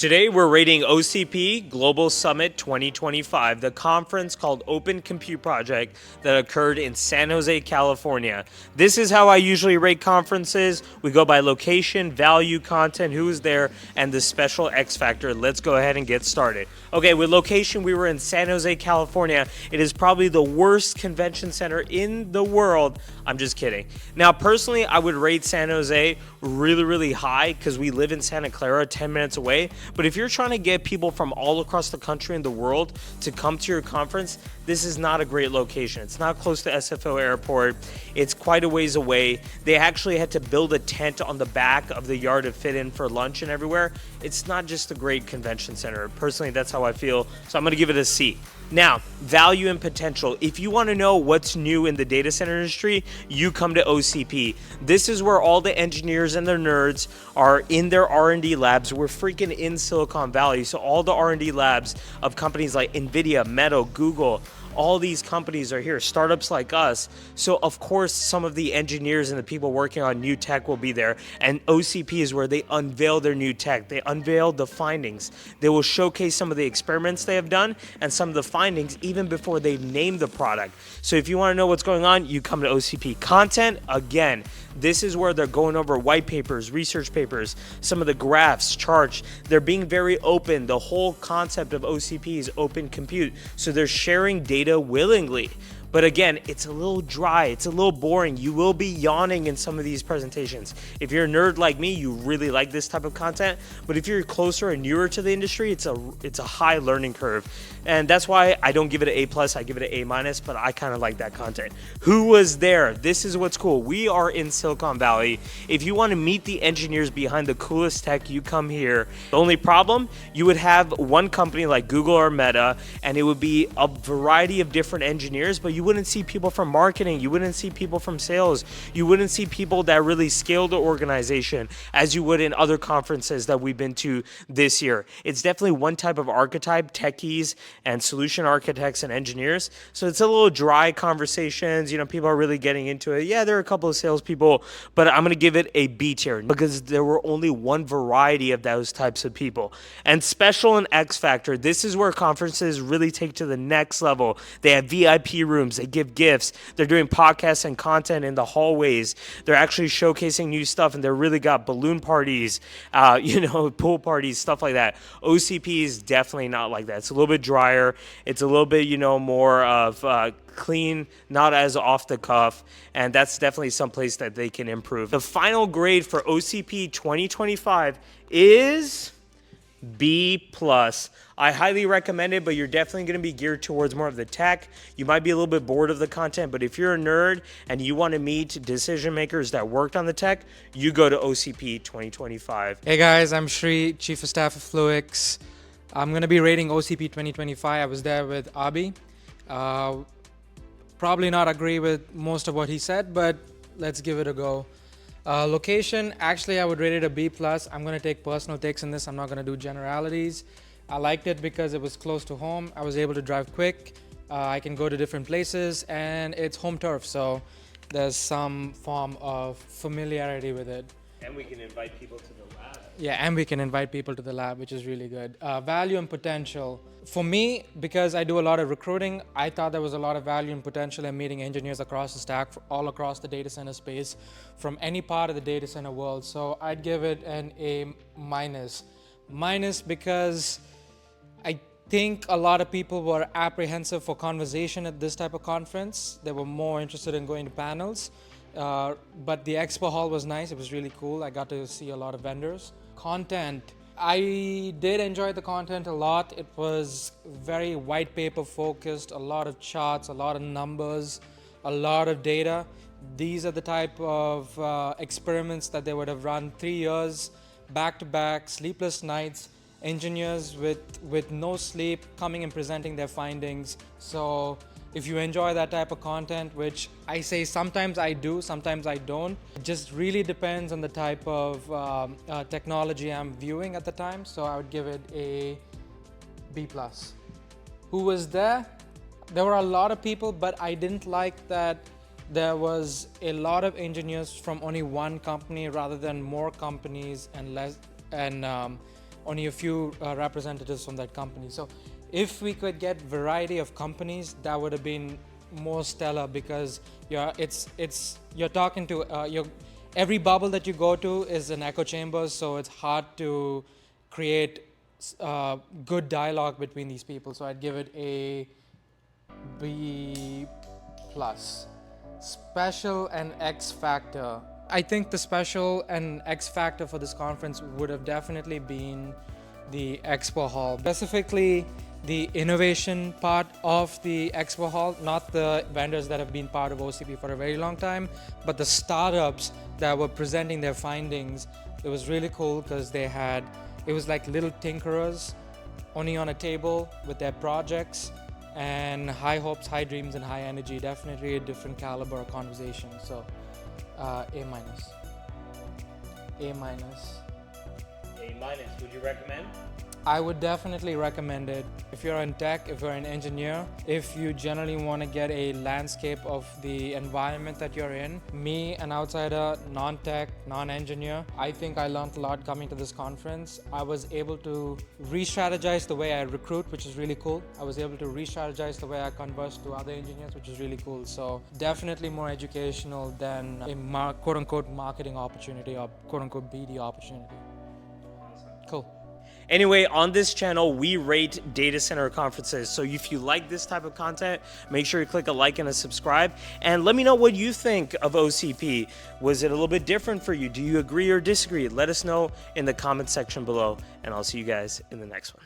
Today we're rating OCP Global Summit 2025, the conference called Open Compute Project that occurred in San Jose, California. This is how I usually rate conferences. We go by location, value, content, who is there, and the special X factor. Let's go ahead and get started. Okay, with location, we were in San Jose, California. It is probably the worst convention center in the world. I'm just kidding. Now, personally, I would rate San Jose really high because we live in Santa Clara, 10 minutes away. But if you're trying to get people from all across the country and the world to come to your conference, this is not a great location. It's not close to SFO Airport. It's quite a ways away. They actually had to build a tent on the back of the yard to fit in for lunch and everywhere. It's not just a great convention center. Personally, that's how I feel. So I'm going to give it a C. Now, value and potential. If you want to know what's new in the data center industry, you come to OCP. This is where all the engineers and their nerds are in their R&D labs. We're freaking in Silicon Valley. So all the R&D labs of companies like NVIDIA, Meta, Google, all these companies are here, startups like us. So of course, some of the engineers and the people working on new tech will be there. And OCP is where they unveil their new tech. They unveil the findings. They will showcase some of the experiments they have done and some of the findings even before they've named the product. So if you want to know what's going on, you come to OCP. Content, again, this is where they're going over white papers, research papers, some of the graphs, charts. They're being very open. The whole concept of OCP is open compute. So they're sharing data willingly. But again, it's a little dry, it's a little boring. You will be yawning in some of these presentations. If you're a nerd like me, you really like this type of content. But if you're closer and newer to the industry, it's a high learning curve. And that's why I don't give it an A+, I give it an A-, but I kind of like that content. Who was there? This is what's cool. We are in Silicon Valley. If you want to meet the engineers behind the coolest tech, you come here. The only problem, you would have one company like Google or Meta, and it would be a variety of different engineers, but you wouldn't see people from marketing, you wouldn't see people from sales, you wouldn't see people that really scale the organization as you would in other conferences that we've been to this year. It's definitely one type of archetype, techies and solution architects and engineers. So it's a little dry conversations, people are really getting into it. Yeah, there are a couple of salespeople, but I'm gonna give it a B tier because there were only one variety of those types of people. And special and X factor, this is where conferences really take to the next level. They have VIP rooms, they give gifts, they're doing podcasts and content in the hallways, they're actually showcasing new stuff, and they're really got balloon parties, pool parties, stuff like that. OCP is definitely not like that. It's a little bit drier, it's a little bit, more of clean, not as off the cuff, and that's definitely some place that they can improve. The final grade for OCP 2025 is B+. I highly recommend it, but you're definitely going to be geared towards more of the tech. You might be a little bit bored of the content, but if you're a nerd and you want to meet decision makers that worked on the tech, you go to OCP 2025. Hey guys, I'm Shri, Chief of Staff of FLUIXAI. I'm going to be rating OCP 2025. I was there with Abi. Probably not agree with most of what he said, but let's give it a go. Location, actually I would rate it a B+. I'm going to take personal takes in this. I'm not going to do generalities. I liked it because it was close to home. I was able to drive quick. I can go to different places, and it's home turf, so there's some form of familiarity with it. And we can invite people to the lab. Yeah, and we can invite people to the lab, which is really good. Value and potential. For me, because I do a lot of recruiting, I thought there was a lot of value and potential in meeting engineers across the stack, all across the data center space, from any part of the data center world. So I'd give it an A-. Minus because I think a lot of people were apprehensive for conversation at this type of conference. They were more interested in going to panels. But the expo hall was nice. It was really cool. I got to see a lot of vendors. Content. I did enjoy the content a lot. It was very white paper focused, a lot of charts, a lot of numbers, a lot of data. These are the type of experiments that they would have run 3 years, back to back, sleepless nights, engineers with no sleep coming and presenting their findings. So if you enjoy that type of content, which I say sometimes I do, sometimes I don't, it just really depends on the type of technology I'm viewing at the time. So I would give it a B+. Who was there? There were a lot of people, but I didn't like that there was a lot of engineers from only one company rather than more companies and only a few representatives from that company. So if we could get variety of companies, that would have been more stellar, because you're talking to every bubble that you go to is an echo chamber, so it's hard to create good dialogue between these people. So I'd give it a B plus. Special and X factor. I think the special and X factor for this conference would have definitely been the expo hall, specifically the innovation part of the expo hall, not the vendors that have been part of OCP for a very long time, but the startups that were presenting their findings. It was really cool because it was like little tinkerers only on a table with their projects, and high hopes, high dreams, and high energy. Definitely a different caliber of conversation. So A minus. A minus. A minus. Would you recommend? I would definitely recommend it. If you're in tech, if you're an engineer, if you generally want to get a landscape of the environment that you're in, me, an outsider, non-tech, non-engineer, I think I learned a lot coming to this conference. I was able to re-strategize the way I recruit, which is really cool. I was able to re-strategize the way I converse to other engineers, which is really cool. So definitely more educational than a quote-unquote marketing opportunity or quote-unquote BD opportunity. Cool. Anyway, on this channel, we rate data center conferences. So if you like this type of content, make sure you click a like and a subscribe. And let me know what you think of OCP. Was it a little bit different for you? Do you agree or disagree? Let us know in the comment section below, and I'll see you guys in the next one.